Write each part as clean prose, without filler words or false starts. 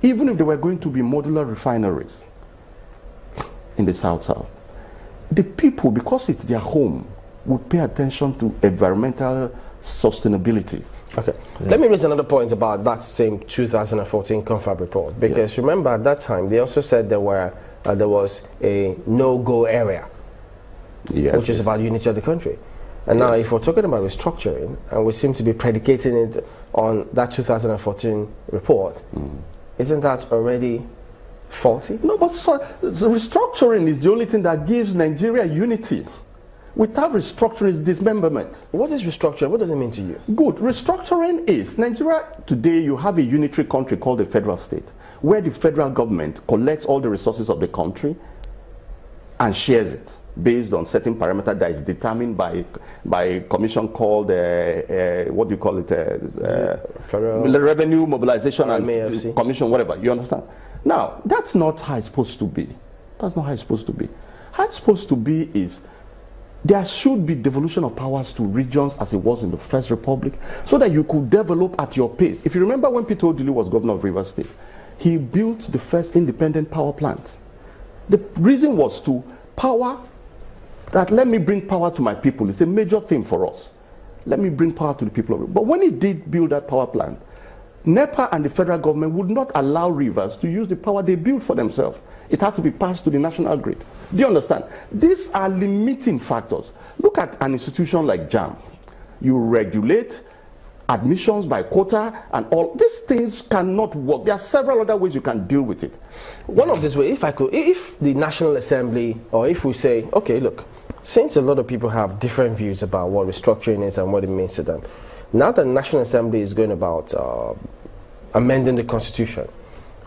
even if there were going to be modular refineries in the South, the people, because it's their home, would pay attention to environmental sustainability. Okay. Yeah. Let me raise another point about that same 2014 Confab report, because remember at that time they also said there was a no-go area, which is about unity of the country. And now if we're talking about restructuring, and we seem to be predicating it on that 2014 report, isn't that already faulty? No, but the restructuring is the only thing that gives Nigeria unity. Without restructuring is dismemberment. What is restructuring? What does it mean to you? Good. Restructuring is, Nigeria today, you have a unitary country called the federal state, where the federal government collects all the resources of the country and shares it based on certain parameter that is determined by a commission called, what do you call it, Federal Revenue Mobilization and Commission, whatever, you understand? Now, that's not how it's supposed to be. That's not how it's supposed to be. How it's supposed to be is, there should be devolution of powers to regions as it was in the First Republic, so that you could develop at your pace. If you remember when Peter Odili was governor of Rivers State, he built the first independent power plant. The reason was to power, that let me bring power to my people. It's a major thing for us. Let me bring power to the people of Rivers. But when he did build that power plant, NEPA and the federal government would not allow Rivers to use the power they built for themselves. It had to be passed to the national grid. Do you understand? These are limiting factors. Look at an institution like JAM. You regulate admissions by quota and all. These things cannot work. There are several other ways you can deal with it. One of these ways, if the National Assembly, or if we say, okay, look, since a lot of people have different views about what restructuring is and what it means to them, now the National Assembly is going about amending the Constitution,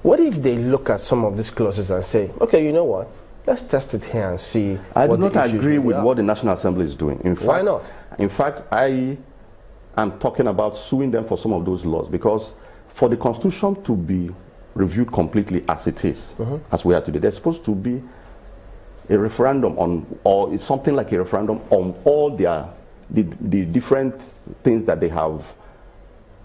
what if they look at some of these clauses and say, okay, you know what? Let's test it here and see. I do not agree with what the National Assembly is doing. In fact, why not? In fact, I am talking about suing them for some of those laws, because for the Constitution to be reviewed completely as it is, as we are today, there's supposed to be a referendum on, or it's something like a referendum on all the different things that they have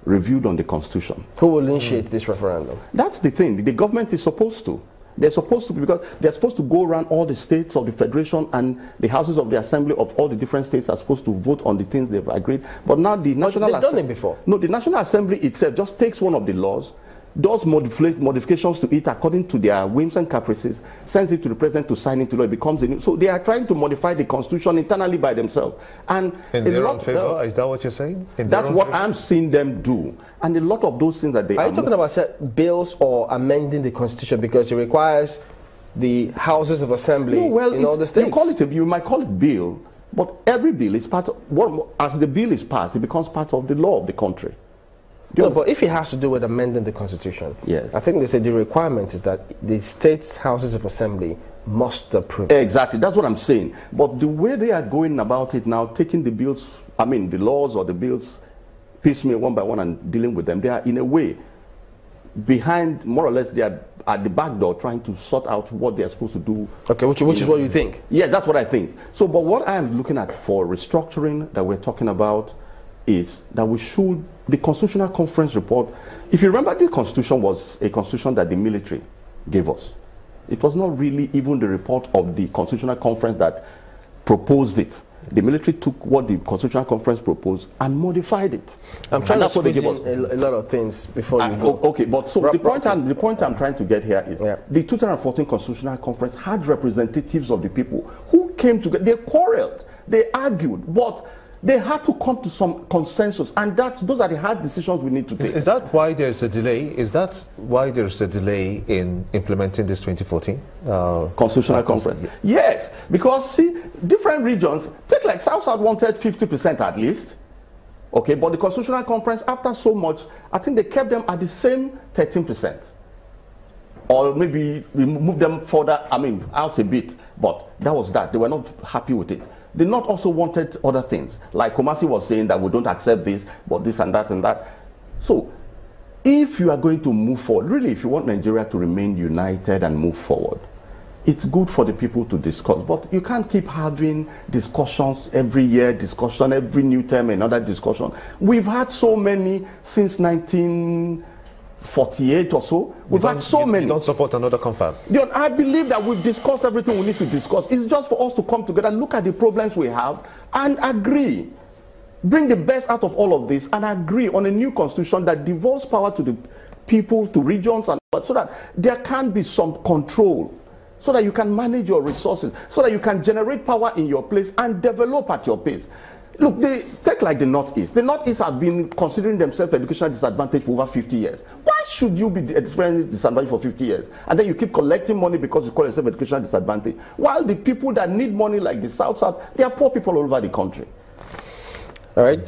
reviewed on the Constitution. Who will initiate this referendum? That's the thing. The government is supposed to. They're supposed to, because they're supposed to go around all the states of the federation, and the houses of the assembly of all the different states are supposed to vote on the things they've agreed. But now the National Assembly... They've done it before. No, the National Assembly itself just takes one of the laws, does modifications to it according to their whims and caprices, sends it to the president to sign into law. It becomes a new... So they are trying to modify the Constitution internally by themselves. And in their own favor? Is that what you're saying? That's what I'm seeing them do. And a lot of those things that they... Are you talking about bills or amending the Constitution, because it requires the houses of assembly in all the states? You might call it bill, but every bill is part of... As the bill is passed, it becomes part of the law of the country. No, but if it has to do with amending the Constitution, yes, I think they say the requirement is that the states' houses of assembly must approve. Exactly, that's what I'm saying. But the way they are going about it now, taking the bills, I mean the laws or the bills piecemeal one by one and dealing with them, they are in a way behind, more or less, they are at the back door trying to sort out what they are supposed to do. Okay, which is what you think? Yeah, that's what I think. So, but what I am looking at for restructuring that we're talking about is that we should, the Constitutional Conference report, if you remember, the Constitution was a constitution that the military gave us. It was not really even the report of the Constitutional Conference that proposed it. The military took what the Constitutional Conference proposed and modified it. I'm trying to squeeze in a lot of things before you go. Okay, but so the point I'm trying to get here is the 2014 Constitutional Conference had representatives of the people who came together. They quarreled, they argued, but they had to come to some consensus, and those are the hard decisions we need to take. Is that why there's a delay? Is that why there's a delay in implementing this 2014 Constitutional Conference? Yes, because see, different regions, take like South wanted 50% at least, okay, but the Constitutional Conference, after so much, I think they kept them at the same 13%. Or maybe we moved them further, out a bit, but that was that. They were not happy with it. The North also wanted other things, like Kumasi was saying that we don't accept this, but this and that and that. So, if you are going to move forward, really, if you want Nigeria to remain united and move forward, it's good for the people to discuss, but you can't keep having discussions every year, discussion every new term, another discussion. We've had so many since 19 48 or so. We've had so many. You don't support another confab? I believe that we've discussed everything we need to discuss. It's just for us to come together, look at the problems we have, and agree. Bring the best out of all of this and agree on a new constitution that devolves power to the people, to regions, and so that there can be some control, so that you can manage your resources, so that you can generate power in your place and develop at your pace. Look, take like the Northeast. The Northeast have been considering themselves educational disadvantage for over 50 years. Why should you be experiencing disadvantage for 50 years? And then you keep collecting money because you call yourself educational disadvantage. While the people that need money like the South, they are poor people all over the country. All right,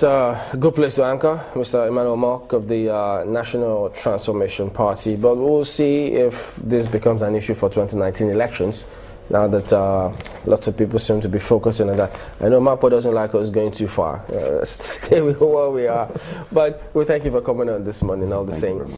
good place to anchor, Mr. Emmanuel Mok of the National Transformation Party. But we'll see if this becomes an issue for 2019 elections, now that lots of people seem to be focusing on that. I know Mapo doesn't like us going too far. Stay with where we are. But we thank you for coming on this morning all the same.